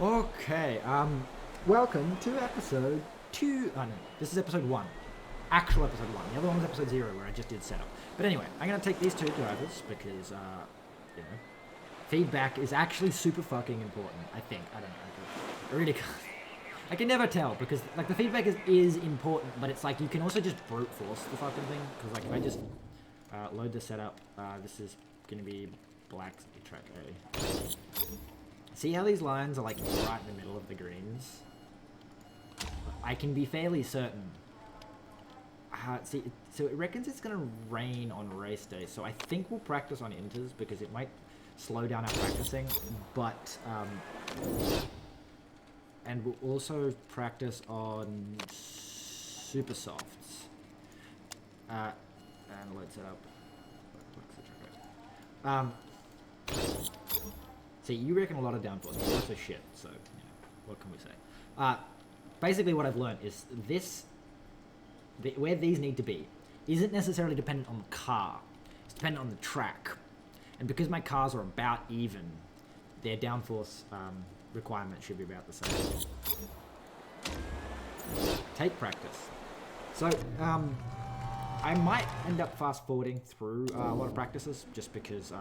Okay, welcome to episode 2. Oh no, this is episode 1. Actual episode 1. The other one was episode 0 where I just did setup. But anyway, I'm going to take these two drivers because, feedback is actually super fucking important, I think. I don't know. I really can't. I can never tell because, like, the feedback is important, but it's like you can also just brute force the fucking thing. Because, like, if I just load the setup, this is going to be black track A. See how these lines are like right in the middle of the greens? I can be fairly certain. So it reckons it's going to rain on race day. So I think we'll practice on inters because it might slow down our practicing. But, and we'll also practice on super softs. And let's set up. See, you reckon a lot of downforce, but also shit, so, what can we say? Basically what I've learned is where these need to be isn't necessarily dependent on the car. It's dependent on the track. And because my cars are about even, their downforce requirement should be about the same. Take practice. So, I might end up fast forwarding through a lot of practices just because,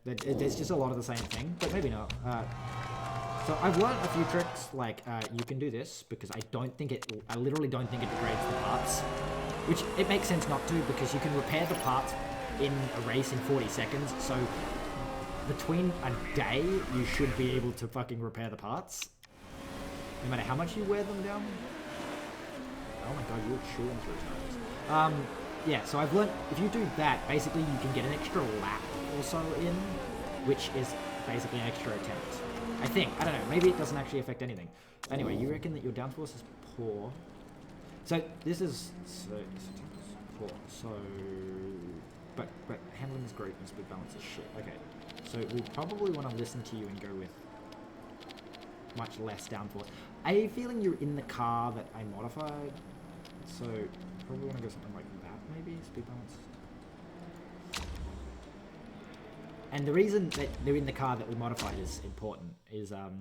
there's just a lot of the same thing, but maybe not. So I've learned a few tricks, like you can do this because I literally don't think it degrades the parts, which it makes sense not to because you can repair the parts in a race in 40 seconds. So between a day, you should be able to fucking repair the parts, no matter how much you wear them down. Oh my god, you're chewing through tires. Yeah, so I've learned if you do that, basically you can get an extra lap or so in, which is basically an extra attempt. I think. I don't know. Maybe it doesn't actually affect anything. Anyway, you reckon that your downforce is poor. So this is poor. So, but handling is great and speed balance is shit. Okay, so we probably want to listen to you and go with much less downforce. I have a feeling you're in the car that I modified, so probably want to go something like that. Maybe speed balance. And the reason that they're in the car that we modified is important. Is the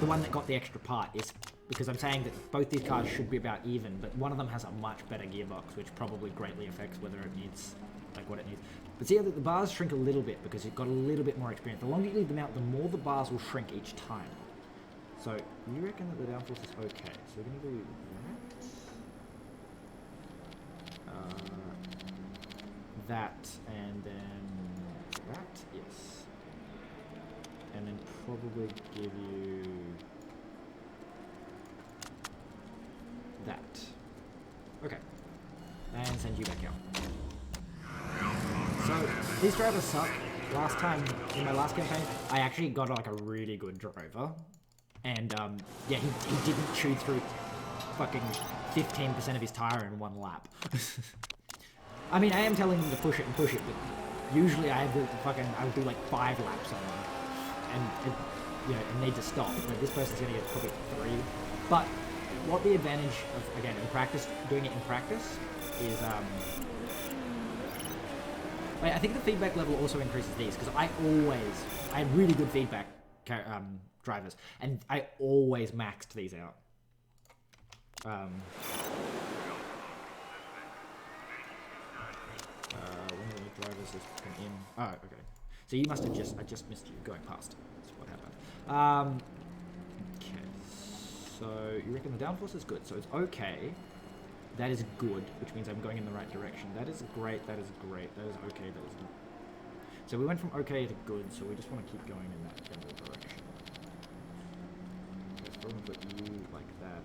one that got the extra part is because I'm saying that both these cars should be about even, but one of them has a much better gearbox, which probably greatly affects whether it needs what it needs. But see how the bars shrink a little bit because you've got a little bit more experience. The longer you leave them out, the more the bars will shrink each time. So you reckon that the downforce is okay? So we're gonna do that, and then that, yes. And then probably give you that. Okay. And send you back out. So, these drivers suck. Last time, in my last campaign, I actually got like a really good driver. And, yeah, he didn't chew through fucking 15% of his tire in one lap. I mean, I am telling him to push it, but usually I would do like 5 laps on him, and need to stop. But this person's gonna get probably 3. But what the advantage of, again, doing it in practice is, I think the feedback level also increases these, because I had really good feedback drivers, and I always maxed these out. One of the drivers has come in. Oh, okay. So you must have I just missed you going past. That's what happened. Okay. So you reckon the downforce is good. So it's okay. That is good, which means I'm going in the right direction. That is great. That is great. That is okay. That is good. So we went from okay to good, so we just want to keep going in that general direction. Okay, so we're going to put you like that.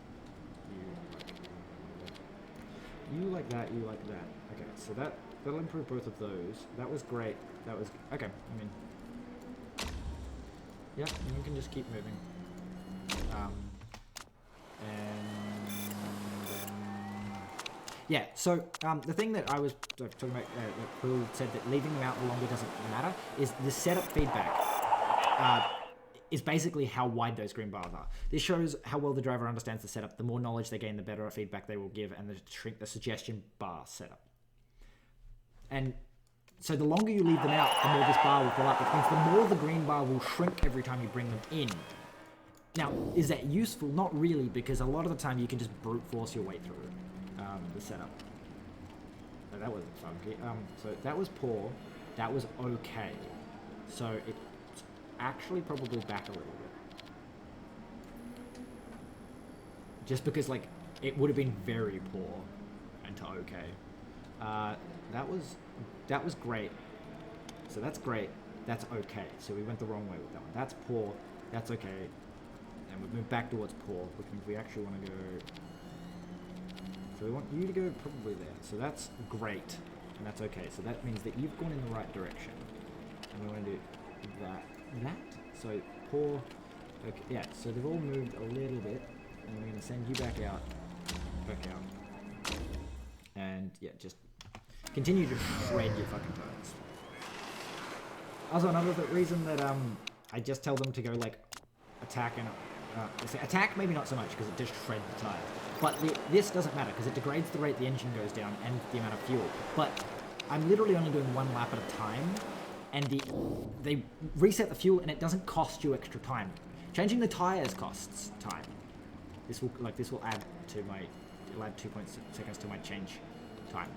You like that. You like that. Okay, so that'll improve both of those. That was great. That was okay. I mean, yeah, you can just keep moving. And then, yeah. So the thing that I was talking about, that Quill said that leaving them out longer doesn't matter, is the setup feedback. Is basically how wide those green bars are. This shows how well the driver understands the setup. The more knowledge they gain, the better feedback they will give, and shrink the suggestion bar setup. And so the longer you leave them out, the more this bar will fill up, which means the more the green bar will shrink every time you bring them in. Now, is that useful? Not really, because a lot of the time you can just brute force your way through the setup. So that wasn't funky. So that was poor. That was okay. So it's actually probably back a little bit. Just because, like, it would have been very poor and to okay. That was great. So that's great. That's okay. So we went the wrong way with that one. That's poor. That's okay. And we've moved back towards poor, which means we actually want to go... So we want you to go probably there. So that's great. And that's okay. So that means that you've gone in the right direction. And we want to do that. So poor... Okay, yeah, so they've all moved a little bit. And we're going to send you back out. And yeah, just continue to shred your fucking tires. Also, another reason that I just tell them to go like attack and attack, maybe not so much because it just shreds the tires. But this doesn't matter because it degrades the rate the engine goes down and the amount of fuel. But I'm literally only doing one lap at a time, and they reset the fuel and it doesn't cost you extra time. Changing the tires costs time. This will add to my 2 seconds to my change time.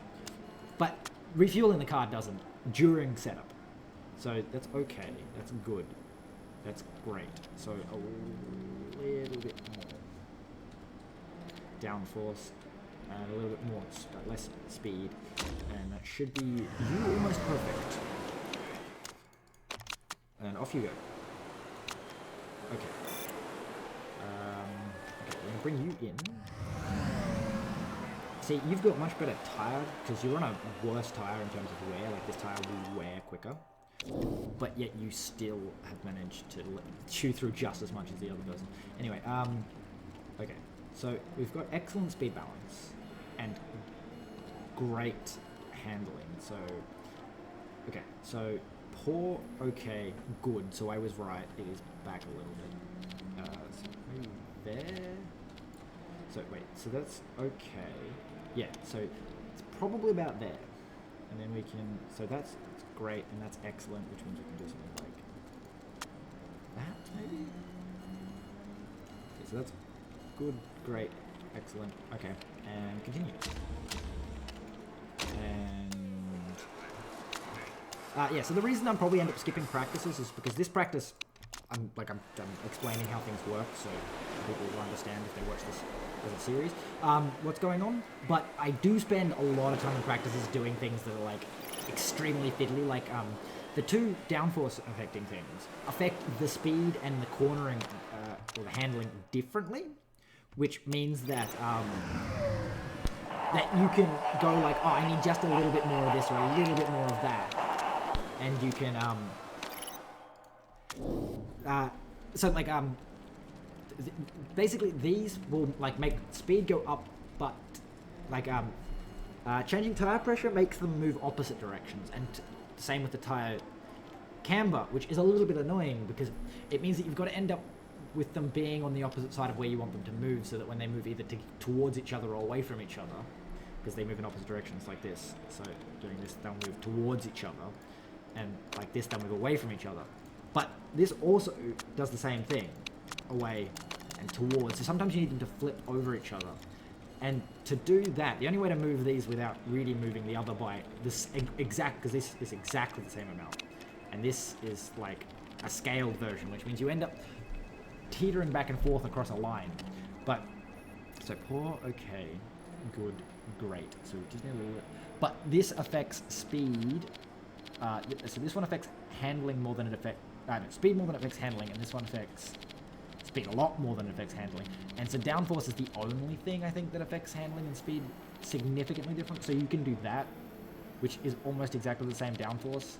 But refueling the car doesn't during setup. So that's okay. That's good. That's great. So a little bit more downforce and a little bit more, less speed, and that should be you almost perfect. And off you go. Okay. Okay, we're gonna bring you in. See, you've got much better tire because you're on a worse tire in terms of wear. Like this tire will wear quicker. But yet you still have managed to chew through just as much as the other person. Anyway, okay. So we've got excellent speed balance and great handling. So, okay. So poor, okay, good. So I was right. It is back a little bit. So maybe there. So wait. So that's okay. Yeah. So it's probably about there. And then we can, so that's great, and that's excellent, which means we can do something like that, maybe? Okay, so that's good, great, excellent, okay, and continue. And, yeah, so the reason I'll probably end up skipping practices is because this practice, I'm explaining how things work, so people will understand if they watch this as a series, what's going on. But I do spend a lot of time in practices doing things that are like extremely fiddly, like the two downforce affecting things affect the speed and the cornering or the handling differently, which means that that you can go like, oh, I need just a little bit more of this or a little bit more of that, and you can so like basically these will like make speed go up, but like changing tire pressure makes them move opposite directions, and same with the tire camber, which is a little bit annoying because it means that you've got to end up with them being on the opposite side of where you want them to move, so that when they move either towards each other or away from each other, because they move in opposite directions like this, so doing this they'll move towards each other, and like this they'll move away from each other. But this also does the same thing, away and towards. So sometimes you need them to flip over each other. And to do that, the only way to move these without really moving the other by this exact, because this is exactly the same amount. And this is like a scaled version, which means you end up teetering back and forth across a line. But, so poor, okay, good, great. So we just need a little bit. But this affects speed. So this one affects handling more than it affects, speed more than it affects handling, and this one affects speed a lot more than it affects handling. And so downforce is the only thing I think that affects handling and speed significantly different. So you can do that, which is almost exactly the same downforce.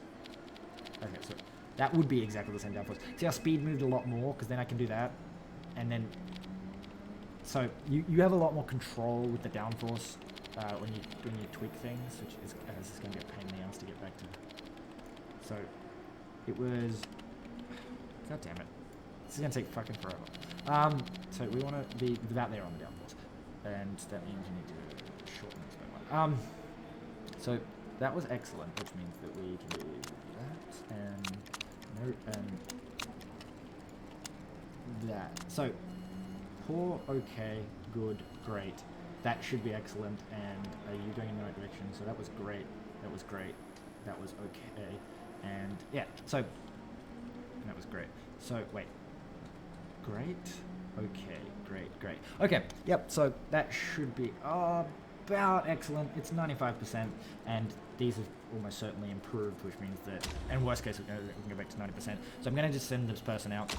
Okay, so that would be exactly the same downforce. See how speed moved a lot more, because then I can do that. And then, so you have a lot more control with the downforce when you tweak things, which is this is going to be a pain in the ass to get back to. So it was, god damn it. This is going to take fucking forever. So we want to be about there on the downforce. And that means you need to shorten this by one. So that was excellent, which means that we can do that and that. So poor, okay, good, great. That should be excellent. And are you going in the right direction? So that was great. That was great. That was okay. And yeah, so that was great. So wait, great, okay, great. Okay, yep. So that should be about excellent. It's 95%, and these have almost certainly improved, which means that, in worst case, we can go back to 90%. So I'm going to just send this person out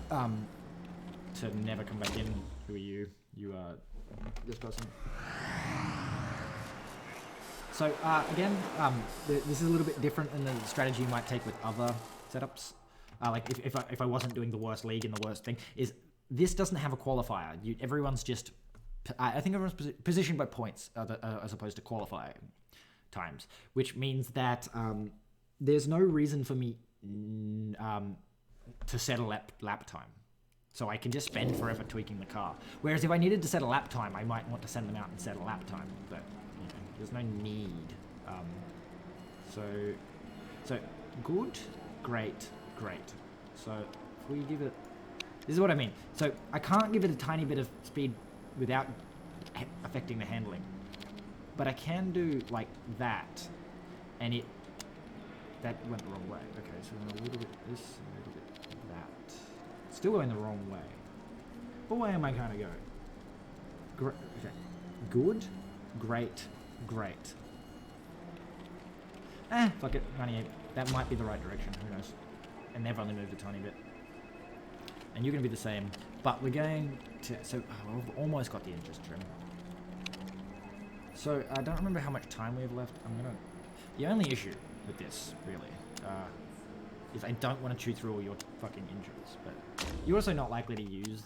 to never come back in. Who are you? You are this person. So again, this is a little bit different than the strategy you might take with other setups. Like if I wasn't doing the worst league and the worst thing, is this doesn't have a qualifier. Everyone's just, I think everyone's positioned by points as opposed to qualifying times, which means that there's no reason for me to set a lap time. So I can just spend forever tweaking the car. Whereas if I needed to set a lap time, I might want to send them out and set a lap time. But you know, there's no need. So good, great. So if we give it, this is what I mean. So I can't give it a tiny bit of speed without affecting the handling. But I can do like that, and that went the wrong way. Okay, so a little bit this, a little bit that. Still going the wrong way. What way am I kind of going? Okay. Good, great. Fuck it, 98. That might be the right direction, who knows. And they've only moved a tiny bit. And you're going to be the same. But we're going to, so I've almost got the edges trim. So I don't remember how much time we have left. The only issue with this, really, is I don't want to chew through all your fucking intros. But you're also not likely to use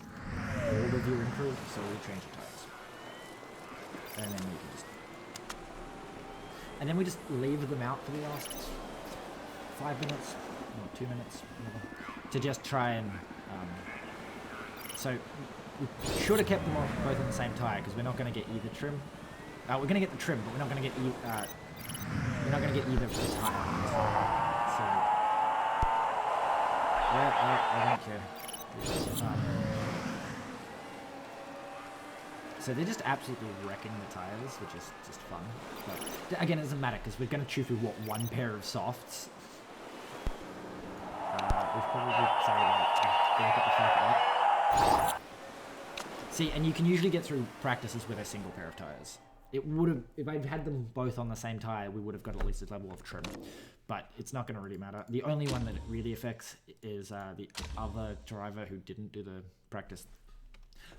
all of your intros, so we'll change the tires. And then we can just... And then we just leave them out for the last 5 minutes, or 2 minutes, whatever, to just try and... so we should have kept them all both on the same tire, because we're not going to get either trim. We're going to get the trim, but we're not going to get either of the tire. So, I don't care. So they're just absolutely wrecking the tires, which is just fun. But again, it doesn't matter, because we're going to chew through, what, one pair of softs? We've probably, back up. See, and you can usually get through practices with a single pair of tires. It would have, if I'd had them both on the same tire, we would have got at least a level of trim. But it's not going to really matter. The only one that it really affects is the other driver who didn't do the practice.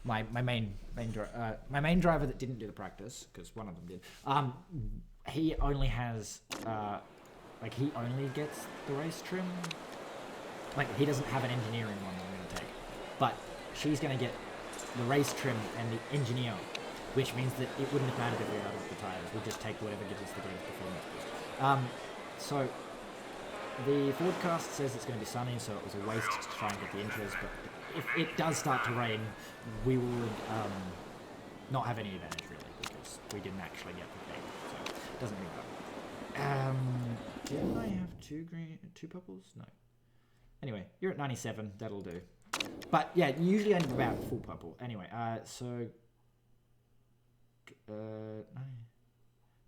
My main driver that didn't do the practice, because one of them did. He only has he only gets the race trim. Like, he doesn't have an engineering one that I'm going to take. But she's going to get the race trim and the engineer, which means that it wouldn't have mattered if we were out of the tires. We'll just take whatever gives us the greatest performance. So the forecast says it's going to be sunny, so it was a waste to try and get the intros. But if it does start to rain, we would not have any advantage, really, because we didn't actually get the thing. So it doesn't really matter. Didn't I have two purples? No. Anyway, you're at 97. That'll do. But yeah, usually I end up about full purple. Anyway,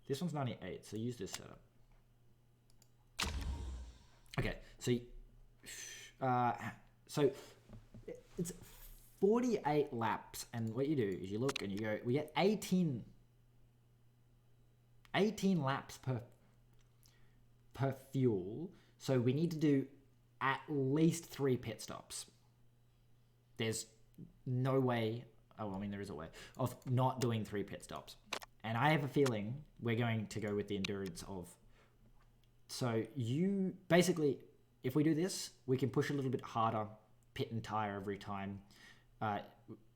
this one's 98, so use this setup. Okay, so it's 48 laps, and what you do is you look and you go, we get 18 laps per fuel, so we need to do at least 3 pit stops. There's no way, there is a way, of not doing 3 pit stops. And I have a feeling we're going to go with the endurance of... So you... Basically, if we do this, we can push a little bit harder, pit and tire every time.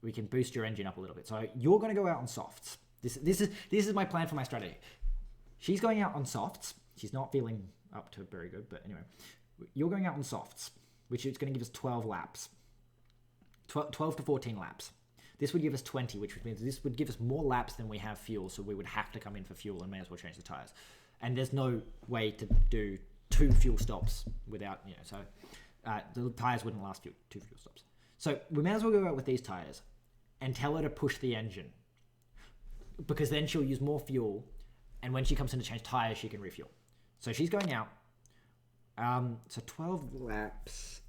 We can boost your engine up a little bit. So you're going to go out on softs. This is my plan for my strategy. She's going out on softs. She's not feeling up to very good, but anyway. You're going out on softs, which is going to give us 12 laps. 12 to 14 laps. This would give us 20, which means this would give us more laps than we have fuel, so we would have to come in for fuel and may as well change the tires. and there's no way to do 2 fuel stops without, so the tires wouldn't last 2 fuel stops. So we may as well go out with these tires and tell her to push the engine, because then she'll use more fuel, and when she comes in to change tires, she can refuel. So she's going out. So 12 laps.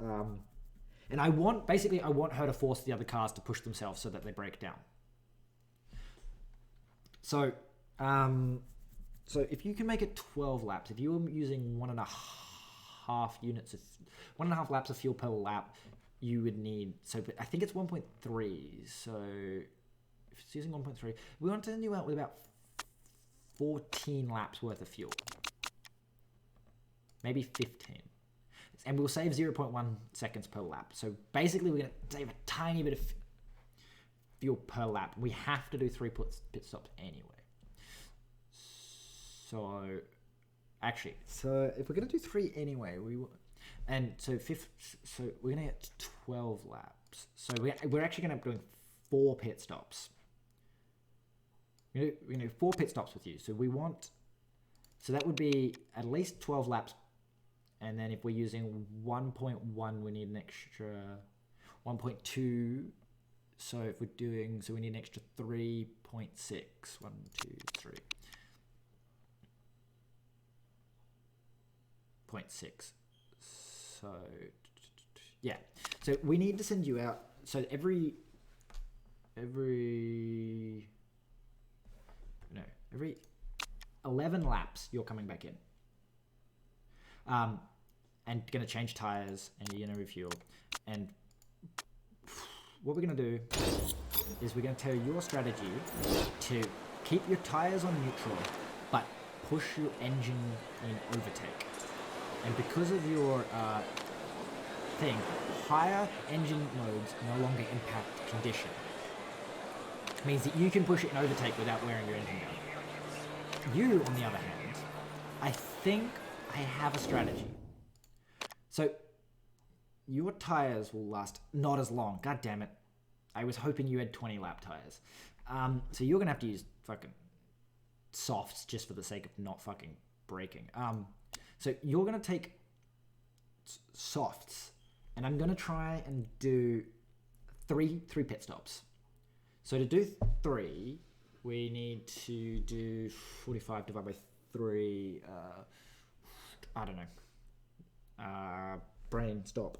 And I want her to force the other cars to push themselves so that they break down. So, if you can make it 12 laps, if you were using 1.5 laps of fuel per lap, you would need, so I think it's 1.3. So if it's using 1.3, we want to send you out with about 14 laps worth of fuel. Maybe 15. And we'll save 0.1 seconds per lap. So basically we're going to save a tiny bit of fuel per lap. We have to do 3 pit stops anyway. So if we're going to do 3 anyway, so we're going to get 12 laps. So we're actually going to be doing 4 pit stops. We're going to do 4 pit stops with you. So that would be at least 12 laps. And then if we're using 1.1, we need an extra 1.2. So if we're doing, we need an extra 3.6. 1, 2, 3. 0.6. So yeah. So we need to send you out. So every 11 laps, you're coming back in. And going to change tires, and you're going to refuel. And what we're going to do is we're going to tell you your strategy to keep your tires on neutral, but push your engine in overtake. And because of your thing, higher engine modes no longer impact condition. It means that you can push it in overtake without wearing your engine down. You, on the other hand, I think I have a strategy. So your tires will last not as long. God damn it. I was hoping you had 20 lap tires. So you're going to have to use fucking softs just for the sake of not fucking braking. So you're going to take softs, and I'm going to try and do three pit stops. So to do 3, we need to do 45 divided by 3. I don't know. Brain stop.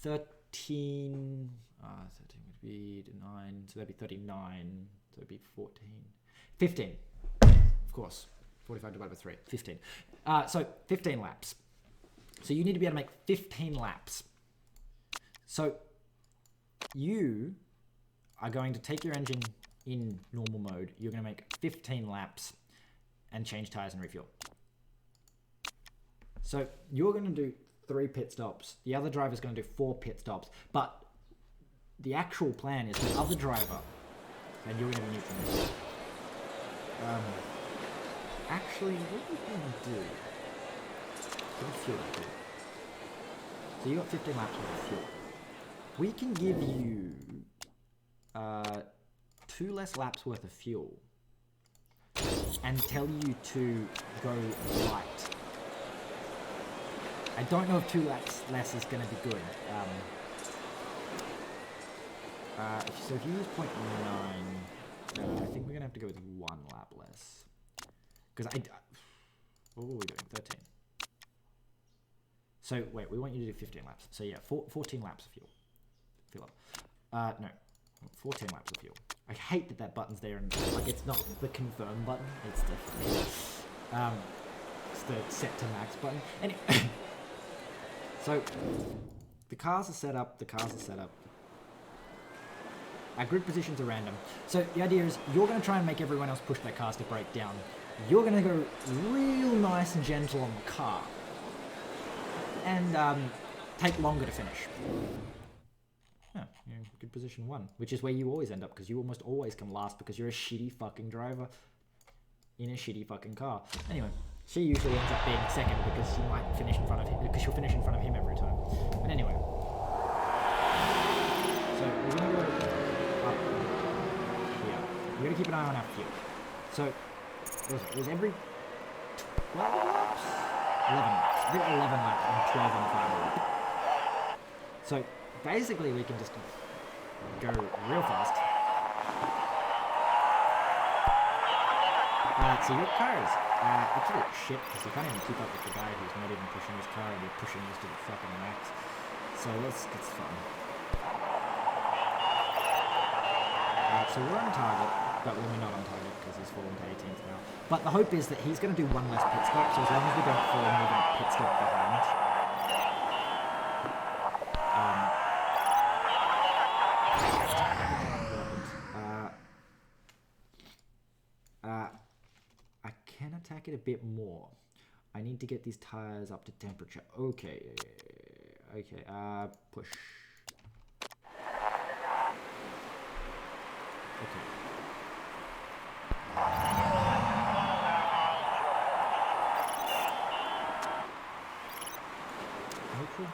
13. 13 would be 9. So that'd be 39. So it'd be 14. 15. Of course. 45 divided by 3. 15. So 15 laps. So you need to be able to make 15 laps. So you are going to take your engine in normal mode. You're going to make 15 laps and change tires and refuel. So you're going to do 3 pit stops. The other driver's going to do 4 pit stops. But the actual plan is the other driver, and you're going to be neutral. Actually, what are we going to do? What fuel do? So you got 15 laps worth of fuel. We can give you 2 less laps worth of fuel and tell you to go light. I don't know if 2 laps less is going to be good. So if you use 0.9, I think we're going to have to go with 1 lap less. Because what were we doing? 13. So wait, we want you to do 15 laps. So yeah, 14 laps of fuel. Fill up. No, 14 laps of fuel. I hate that button's there and like it's not the confirm button. It's the set to max button. Anyway, so the cars are set up. Our grid positions are random. So the idea is you're going to try and make everyone else push their cars to break down. You're going to go real nice and gentle on the car. And take longer to finish. Yeah, you're in good position 1, which is where you always end up, because you almost always come last because you're a shitty fucking driver in a shitty fucking car. Anyway, she usually ends up being second because she might finish in front of him, because she'll finish in front of him every time. But anyway. So we're going to go up here. We're going to keep an eye on our fuel. So It was every 12 laps? 11 laps. I think 11 laps and 12 on the final lap. So basically we can just go real fast. So your cars actually shit because you can't even keep up with the guy who's not even pushing his car and you're pushing this to the fucking max. So that's fun. So we're on target, but we're not on target because he's fallen to 18th now. But the hope is that he's going to do one less pit stop, so as long as we don't fall more than a pit stop behind. I can attack it a bit more. I need to get these tires up to temperature. Okay. Okay, push. Okay. Neutral.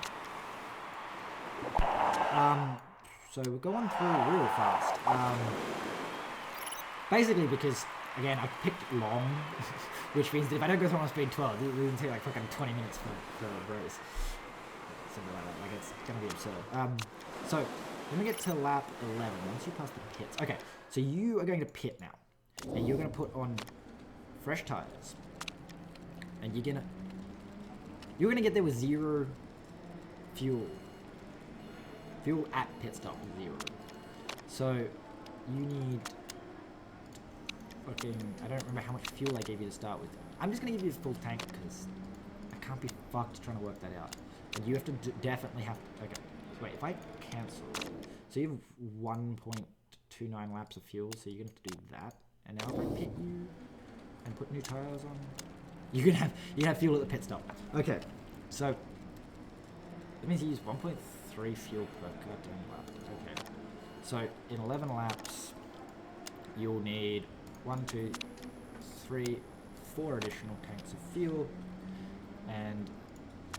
So we're going through real fast. Basically because, again, I picked long, which means that if I don't go through on speed 12, it will take like fucking 20 minutes for a race. Something like that. Like, it's gonna be absurd. So when we get to lap 11, once you pass the pits, okay, so you are going to pit now, and you're going to put on fresh tires, and you're gonna get there with 0 fuel at pit stop, 0. So you need fucking, I don't remember how much fuel I gave you to start with. I'm just gonna give you a full tank because I can't be fucked trying to work that out. And you have to definitely have to, okay, so wait, if I cancel, so you have 1.29 laps of fuel, so you're gonna have to do that. And now if I pit you and put new tires on, you can have fuel at the pit stop. Okay, so that means you use 1.3 fuel per goddamn lap. Okay, so in 11 laps, you'll need 1, 2, 3, 4 additional tanks of fuel, and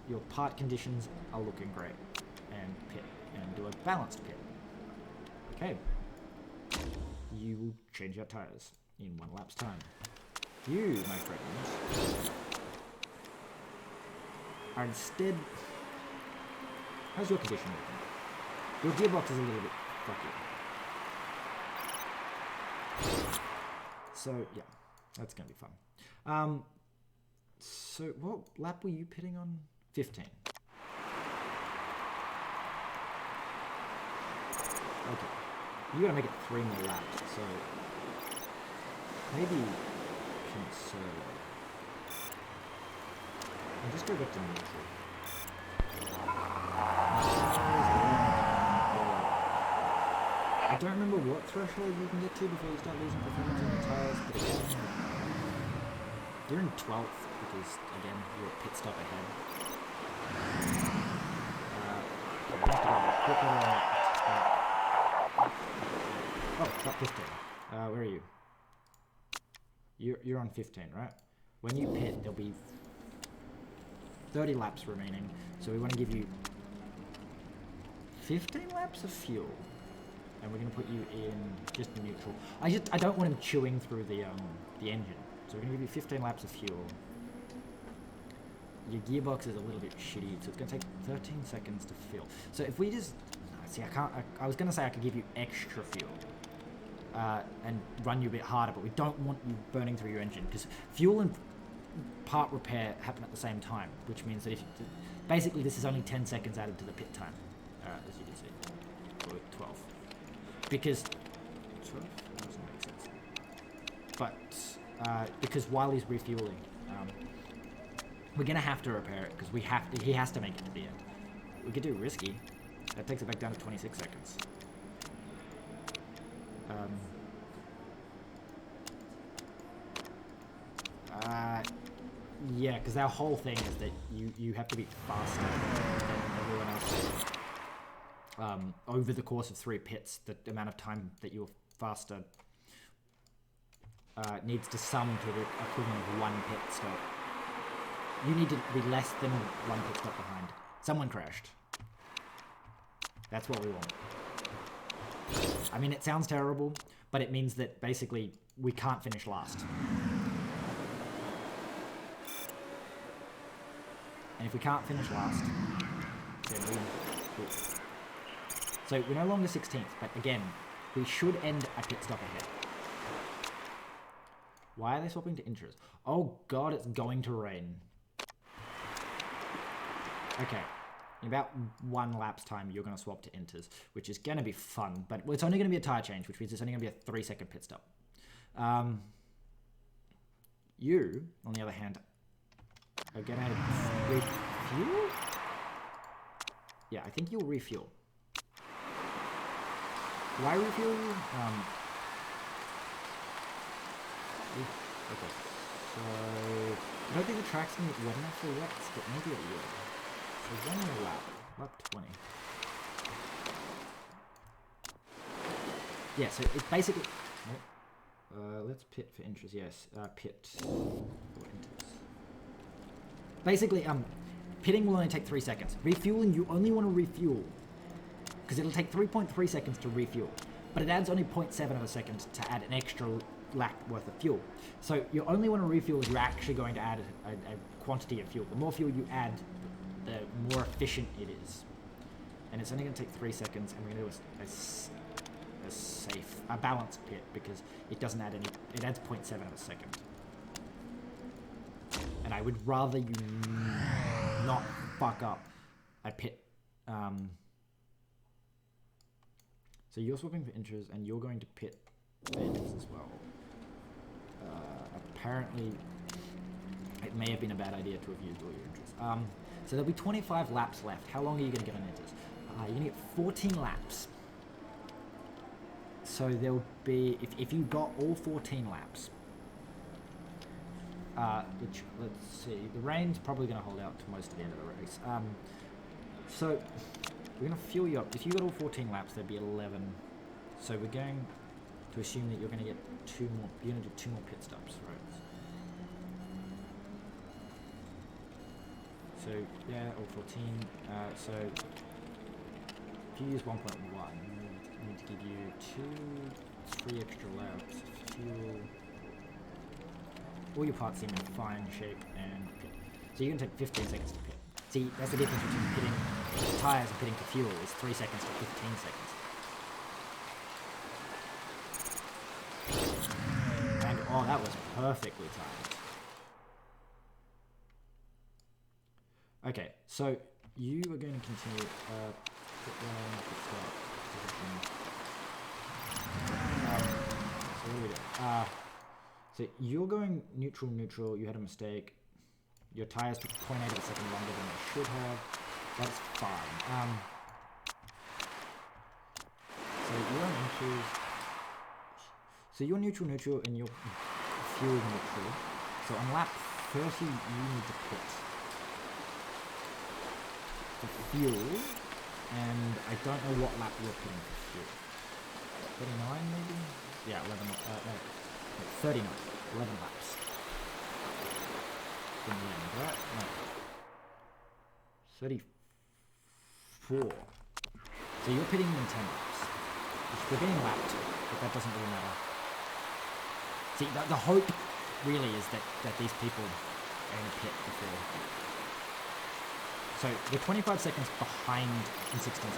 your part conditions are looking great. And pit, and do a balanced pit. Okay. You will change your tires in 1 lap's time. You, my friends, are instead... How's your condition looking? Your gearbox is a little bit fucky. So, yeah, that's going to be fun. So, what lap were you pitting on? 15. Okay. You gotta make it 3 more laps, so maybe conserve. And just go back to neutral. I don't remember what threshold you can get to before you start losing performance on the tires, but again, you're in 12th because, again, you're a pit stop ahead. Oh, stop 15. Where are you? You're on 15, right? When you pit, there'll be 30 laps remaining, so we want to give you 15 laps of fuel, and we're going to put you in just neutral. I don't want him chewing through the engine, so we're going to give you 15 laps of fuel. Your gearbox is a little bit shitty, so it's going to take 13 seconds to fill. So if we just... See, I was going to say I could give you extra fuel and run you a bit harder, but we don't want you burning through your engine, because fuel and part repair happen at the same time, which means that if you... Basically, this is only 10 seconds added to the pit time, as you can see. Or 12. Because... 12? That doesn't make sense. But, because while he's refueling... we're gonna have to repair it because he has to make it to the end. We could do risky. That takes it back down to 26 seconds. Yeah, because our whole thing is that you have to be faster than everyone else. Over the course of 3 pits, the amount of time that you're faster needs to sum to the equivalent of 1 pit stop. You need to be less than 1 pit stop behind. Someone crashed. That's what we want. I mean, it sounds terrible, but it means that basically we can't finish last. And if we can't finish last, then so we're no longer 16th, but again, we should end a pit stop ahead. Why are they swapping to intros? Oh god, it's going to rain. Okay, in about 1 lap's time, you're going to swap to inters, which is going to be fun, but it's only going to be a tyre change, which means it's only going to be a 3-second pit stop. You, on the other hand, are going to refuel? Yeah, I think you'll refuel. Why refuel you? Okay, so I don't think the track's going to get wet enough for wets, but maybe it will. So 1 more lap 20. Yeah, so it's basically... let's pit for interest, yes. Pit for interest. Basically, pitting will only take 3 seconds. Refueling, you only want to refuel, because it'll take 3.3 seconds to refuel, but it adds only 0.7 of a second to add an extra lap worth of fuel. So you only want to refuel if you're actually going to add a quantity of fuel. The more fuel you add, the more efficient it is. And it's only going to take 3 seconds, and we're going to do a balanced pit, because it doesn't add any, it adds 0.7 of a second. And I would rather you not fuck up a pit. So you're swapping for intros, and you're going to pit for intros as well. Apparently, it may have been a bad idea to have used all your intros. So there'll be 25 laps left. How long are you going to get on intros? You're going to get 14 laps. So there'll be, if you got all 14 laps, which, let's see, the rain's probably going to hold out to most of the end of the race. So we're going to fuel you up. If you got all 14 laps, there'd be 11. So we're going to assume that you're going to get 2 more, you're going to do 2 more pit stops, right? So, yeah, all 14. So if you use 1.1, I need to give you 3 extra laps of fuel. All your parts seem in fine shape and pit. So you're going to take 15 seconds to pit. See, that's the difference between pitting tyres and pitting for fuel, is 3 seconds to 15 seconds. And, oh, that was perfectly timed. Okay, so you are going to continue pit start position. So what do we do? So you're going neutral, neutral. You had a mistake. Your tires took 0.8 of a second longer than they should have. That's fine. So you're on neutral. So you're neutral, neutral, and you're fuel neutral. So on lap 30, you need to pit for fuel, and I don't know what lap you're pitting for fuel. 39 maybe? Yeah, 11, no, 39, 11 laps. In the end, right? No. 34. So you're pitting in 10 laps. We're getting lapped, but that doesn't really matter. See, the hope really is that these people are going to pit before. So we're 25 seconds behind in 16 seconds.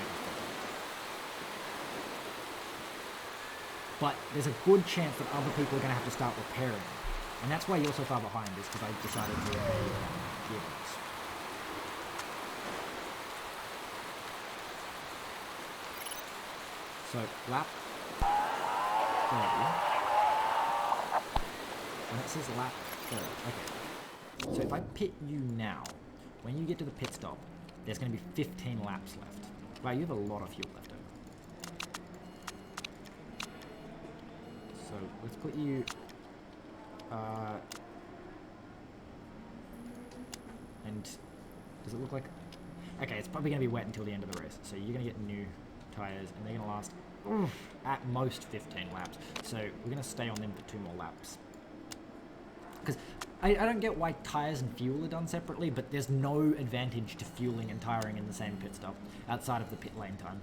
But there's a good chance that other people are going to have to start repairing. And that's why you're so far behind, is because I decided to repair your gearbox. So lap 30. And it says lap 30. Okay. So if I pit you now, when you get to the pit stop, there's going to be 15 laps left. Wow, you have a lot of fuel left over. So let's put you... and does it look like... Okay, it's probably going to be wet until the end of the race. So you're going to get new tyres, and they're going to last at most 15 laps. So we're going to stay on them for 2 more laps. Because I don't get why tyres and fuel are done separately, but there's no advantage to fueling and tyring in the same pit stop outside of the pit lane time.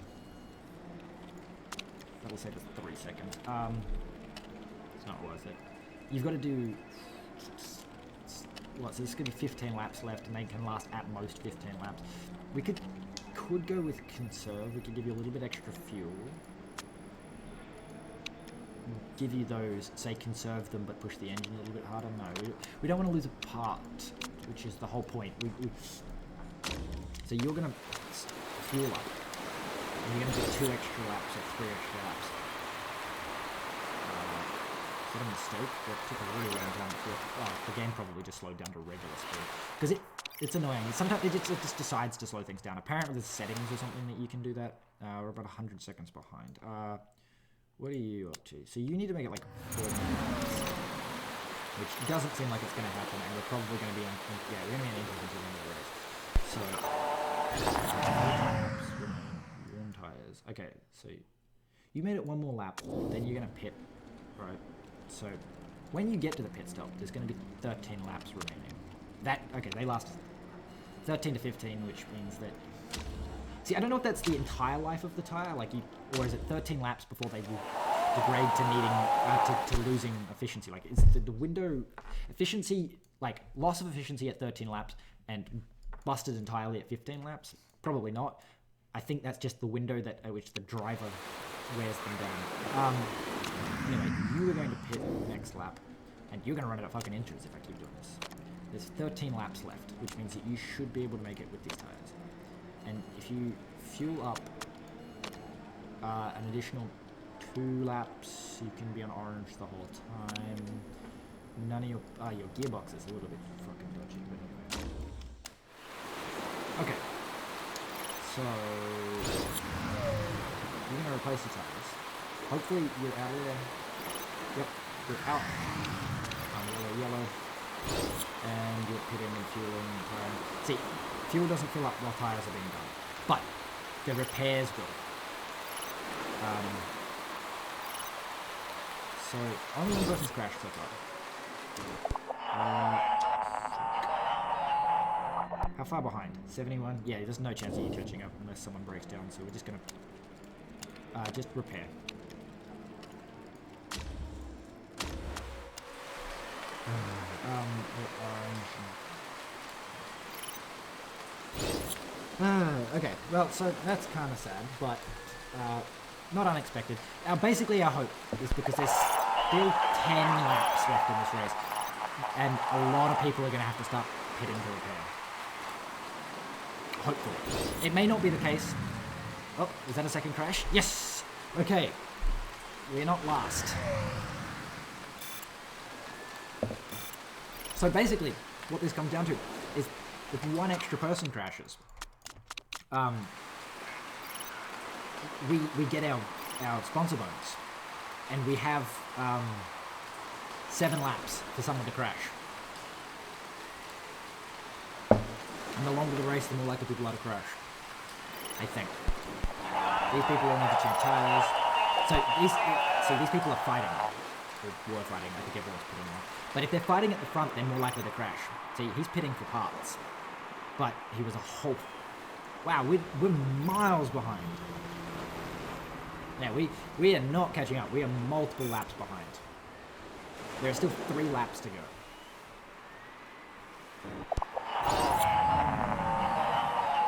That'll save us 3 seconds. It's not worth it. You've got to do what? So this is gonna be 15 laps left, and they can last at most 15 laps. We could go with conserve. We could give you a little bit extra fuel. Give you those, say conserve them, but push the engine a little bit harder. No, we don't want to lose a part, which is the whole point. So you're gonna fuel up, and you're gonna do 2 extra laps or 3 extra laps. Is that a mistake? That took a really long time to fuel. Oh, the game probably just slowed down to regular speed because it's annoying. Sometimes it just decides to slow things down. Apparently there's settings or something that you can do that. We're about 100 seconds behind. What are you up to? So you need to make it like 4 minutes, which doesn't seem like it's going to happen, and we're probably going to be on, yeah, we're going to be on engine until the end of the race. So, warm tires. Okay, so you made it 1 more lap, then you're going to pit, right? So when you get to the pit stop, there's going to be 13 laps remaining. Okay, they last 13 to 15, which means that. See, I don't know if that's the entire life of the tire, or is it 13 laps before they will degrade to needing, to losing efficiency? Like, is the window efficiency, like loss of efficiency at 13 laps and busted entirely at 15 laps? Probably not. I think that's just the window at which the driver wears them down. Anyway, you are going to pit next lap, and you're going to run it at fucking inches if I keep doing this. There's 13 laps left, which means that you should be able to make it with these tires. And if you fuel up an additional 2 laps, you can be on orange the whole time. None of your gearbox is a little bit fucking dodgy, but anyway. Okay, so you're gonna replace the tires. Hopefully you're out of there. Yep, you're out. Yellow. And you're pitting and fueling and tire. See, fuel doesn't fill up while tires are being done, but the repairs will. So only one person's crashed so far. How far behind? 71? Yeah, there's no chance of you catching up unless someone breaks down. So we're just gonna just repair. Okay, well, so that's kind of sad, but not unexpected. Basically, our hope is because there's still 10 laps left in this race, and a lot of people are going to have to start pitting to repair. Hopefully. It may not be the case. Oh, is that a second crash? Yes! Okay. We're not last. So basically, what this comes down to is if one extra person crashes, we get our sponsor bonus, and we have 7 laps for someone to crash. And the longer the race, the more likely people are to crash, I think. These people will need to change tires. So these people are fighting. Or were fighting, I think everyone's pitting now. But if they're fighting at the front, they're more likely to crash. See, he's pitting for parts. But he was a whole... Wow, we're miles behind. Now, we are not catching up. We are multiple laps behind. There are still 3 laps to go.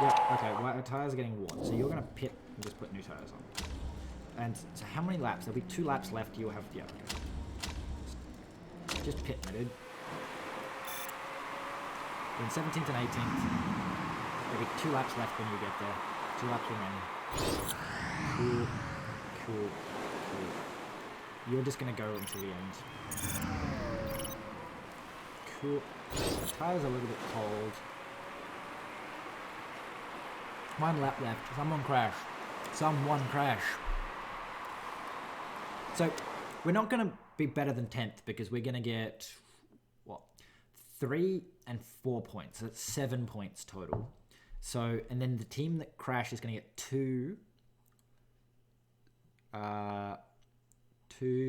Yep, okay, well, our tires are getting worn. So you're going to pit and just put new tires on. And so how many laps? There'll be 2 laps left. You'll have... Yeah, okay. Just pit, my dude. We're in 17th and 18th. There'll be 2 laps left when you get there. 2 laps remaining. Cool. You're just gonna go until the end. Cool. The tire's a little bit cold. 1 lap left. Someone crash. So, we're not gonna be better than 10th because we're gonna get, 3 and 4 points. So that's 7 points total. So, and then the team that crashed is gonna get 2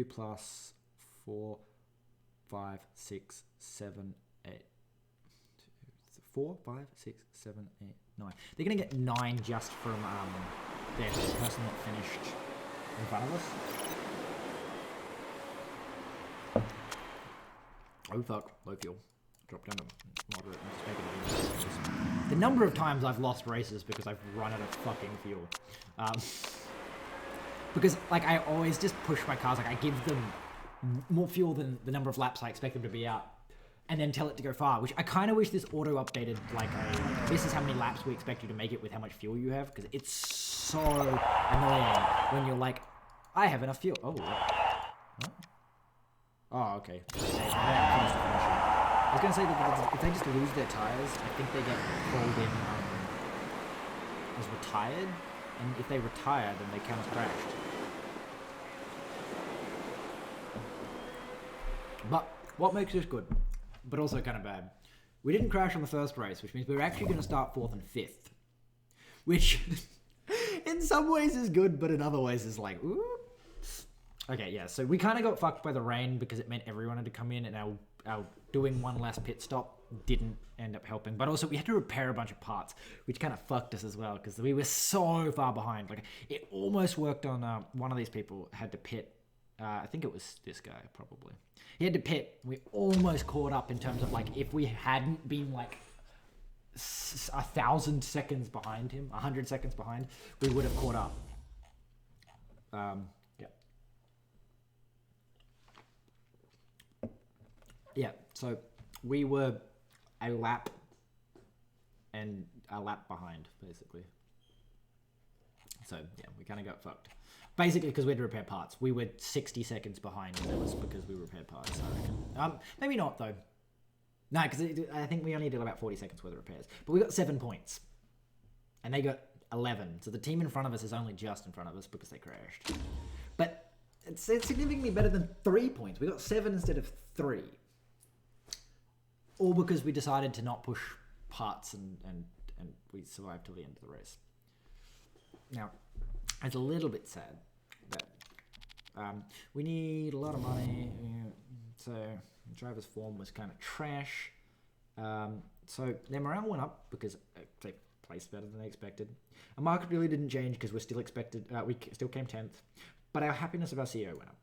plus 4, 5, 6, 7, 8. 4, 5, 6, 7, 8, 9. They're gonna get 9 just from the person that finished in front of us. Oh fuck, low fuel. drop down to moderate and just make it a bit easier. The number of times I've lost races because I've run out of fucking fuel. Because like I always just push my cars, like I give them more fuel than the number of laps I expect them to be out, and then tell it to go far, which I kind of wish this auto updated like this is how many laps we expect you to make it with how much fuel you have, because it's so annoying when you're like, I have enough fuel. Oh, what? Oh, okay. I was going to say that if they just lose their tyres, I think they get called in as retired, and if they retire, then they count as crashed. But what makes this good, but also kind of bad, we didn't crash on the first race, which means we're actually going to start 4th and 5th, which in some ways is good, but in other ways is like, ooh. Okay, yeah, so we kind of got fucked by the rain because it meant everyone had to come in, and our doing one last pit stop didn't end up helping. But also we had to repair a bunch of parts, which kind of fucked us as well because we were so far behind. Like it almost worked on one of these people had to pit. I think it was this guy probably. He had to pit. We almost caught up in terms of like if we hadn't been like 1,000 seconds behind him, 100 seconds behind, we would have caught up. Yeah, so we were a lap behind, basically. So, yeah, we kind of got fucked. Basically, because we had to repair parts. We were 60 seconds behind, and that was because we repaired parts, I reckon. Maybe not, though. No, because I think we only did about 40 seconds worth of repairs. But we got 7 points. And they got 11. So the team in front of us is only just in front of us because they crashed. But it's significantly better than 3 points. We got 7 instead of 3. All because we decided to not push parts and we survived till the end of the race. Now, it's a little bit sad that we need a lot of money. So the driver's form was kind of trash. So their morale went up because they placed better than they expected. Our market really didn't change because we're still expected. We still came 10th, but our happiness of our CEO went up.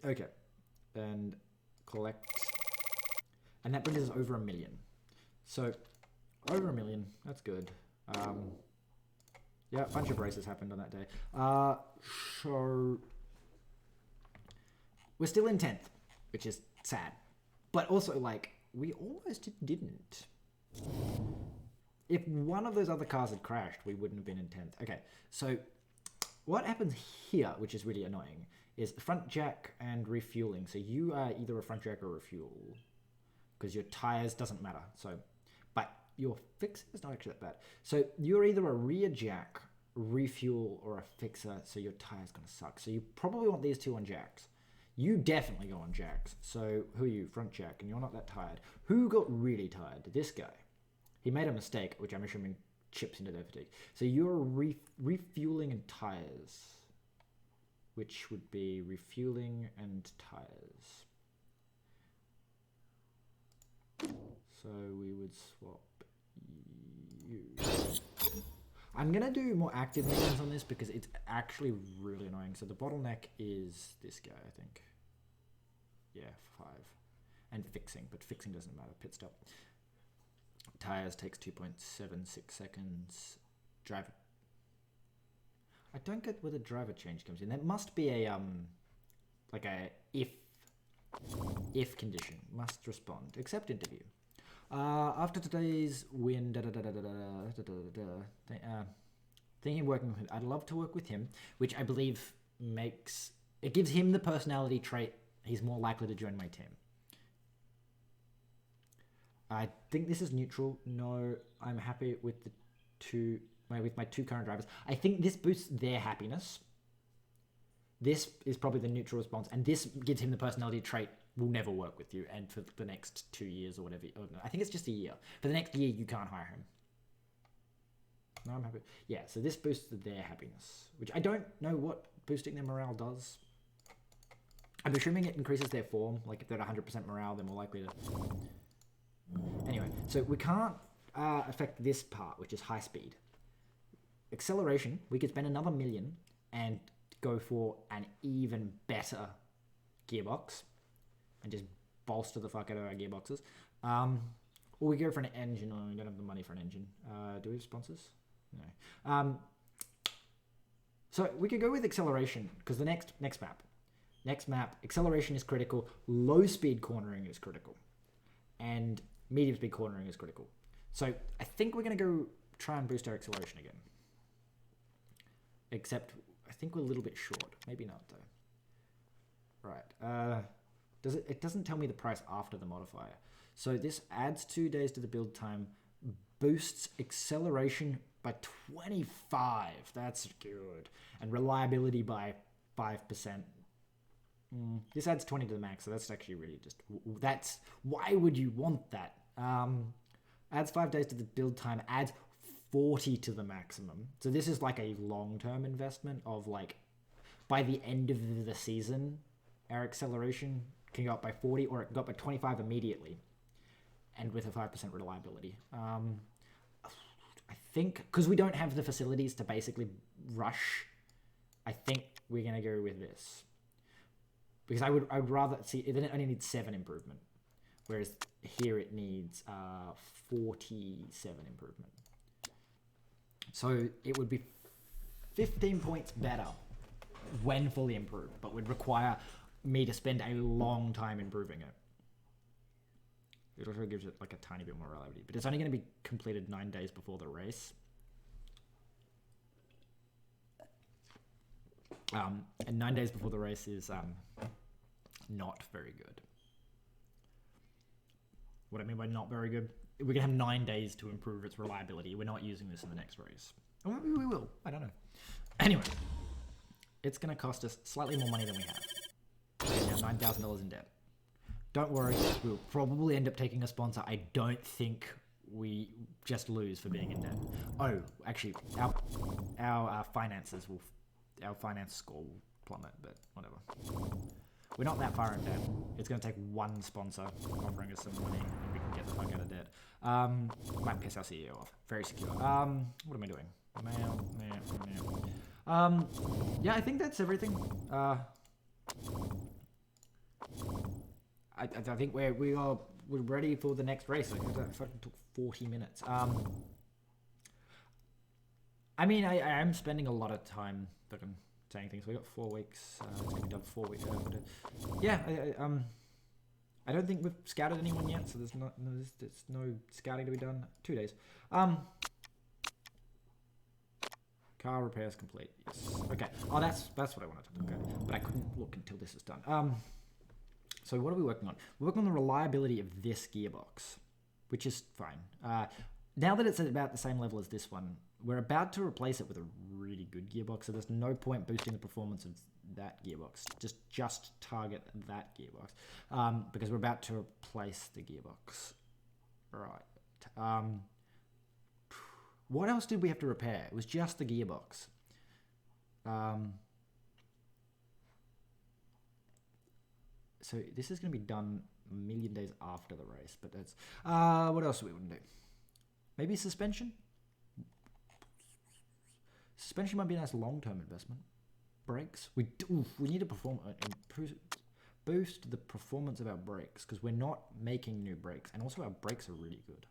Okay, and collect. And that brings us over 1 million. So, over 1 million, that's good. Yeah, a bunch of races happened on that day. So, we're still in 10th, which is sad. But also, like, we almost didn't. If one of those other cars had crashed, we wouldn't have been in 10th. Okay, so, what happens here, which is really annoying, is front jack and refueling. So, you are either a front jack or refuel. Because your tires doesn't matter. So, but your fixer is not actually that bad. So you're either a rear jack, refuel, or a fixer. So your tire's gonna suck. So you probably want these two on jacks. You definitely go on jacks. So who are you? Front jack, and you're not that tired. Who got really tired? This guy. He made a mistake, which I'm assuming chips into their fatigue. So you're refueling and tires, which would be refueling and tires. So we would swap you. I'm going to do more active missions on this because it's actually really annoying. So the bottleneck is this guy, I think. Yeah, 5. And fixing, but fixing doesn't matter. Pit stop. Tires takes 2.76 seconds. Driver. I don't get where the driver change comes in. That must be a, like a if condition. Must respond. Accept interview. After today's win, thinking of working with him. I'd love to work with him, which I believe gives him the personality trait. He's more likely to join my team. I think this is neutral. No, I'm happy with my 2 current drivers. I think this boosts their happiness. This is probably the neutral response, and this gives him the personality trait, will never work with you, and for the next 2 years or whatever. Oh, no, I think it's just a year. For the next year, you can't hire him. No, I'm happy. Yeah, so this boosts their happiness, which I don't know what boosting their morale does. I'm assuming it increases their form. Like, if they're at 100% morale, they're more likely to... Anyway, so we can't affect this part, which is high speed. Acceleration, we could spend another 1 million and go for an even better gearbox and just bolster the fuck out of our gearboxes. Or we go for an engine. Oh, we don't have the money for an engine. Do we have sponsors? No. So we could go with acceleration, because the next map, acceleration is critical, low speed cornering is critical, and medium speed cornering is critical. So I think we're going to go try and boost our acceleration again. Except I think we're a little bit short. Maybe not though. Right. It doesn't tell me the price after the modifier. So this adds 2 days to the build time, boosts acceleration by 25. That's good. And reliability by 5%. This adds 20 to the max, so that's actually really just... Why would you want that? Adds 5 days to the build time, adds 40 to the maximum. So this is like a long-term investment of like, by the end of the season, our acceleration can go up by 40, or it can go up by 25 immediately. And with a 5% reliability. I think, because we don't have the facilities to basically rush, I think we're going to go with this. Because I would rather see, it only needs 7 improvement. Whereas here it needs 47 improvement. So it would be 15 points better when fully improved, but would require me to spend a long time improving it. It also gives it like a tiny bit more reliability, but it's only going to be completed 9 days before the race. And 9 days before the race is not very good. What I mean by not very good, we're going to have 9 days to improve its reliability. We're not using this in the next race. Or maybe we will. I don't know. Anyway, it's going to cost us slightly more money than we have. We have $9,000 in debt. Don't worry, we'll probably end up taking a sponsor. I don't think we just lose for being in debt. Oh, actually, our finances will, our finance score will plummet, but whatever. We're not that far in debt. It's going to take one sponsor offering us some money, and we can get the fuck out of debt. Might piss our CEO off. Very secure. What am I doing? Mail. Yeah, I think that's everything. I think we're ready for the next race. Like, that fucking took 40 minutes. I mean, I am spending a lot of time fucking saying things. We got 4 weeks. It's gonna be done 4 weeks. Yeah. I don't think we've scouted anyone yet, so there's no scouting to be done. 2 days. Car repairs complete. Yes. Okay. Oh, that's what I wanted to look at, but I couldn't look until this is done. So what are we working on? We're working on the reliability of this gearbox, which is fine. Now that it's at about the same level as this one, we're about to replace it with a really good gearbox, so there's no point boosting the performance of that gearbox. Just target that gearbox, because we're about to replace the gearbox. Right. What else did we have to repair? It was just the gearbox. So this is going to be done a million days after the race, but that's... what else do we want to do? Maybe suspension? Suspension might be a nice long-term investment. Brakes? We need to boost the performance of our brakes, because we're not making new brakes, and also our brakes are really good.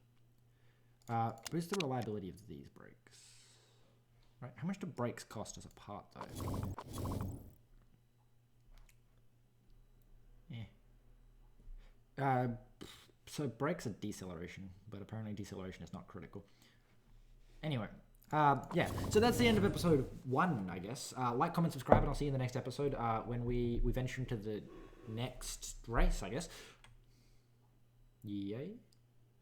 Boost the reliability of these brakes. Right? How much do brakes cost as a part, though? So brakes are deceleration, but apparently deceleration is not critical. Anyway, yeah, so that's the end of episode 1, I guess. Like, comment, subscribe, and I'll see you in the next episode when we venture into the next race, I guess. Yay.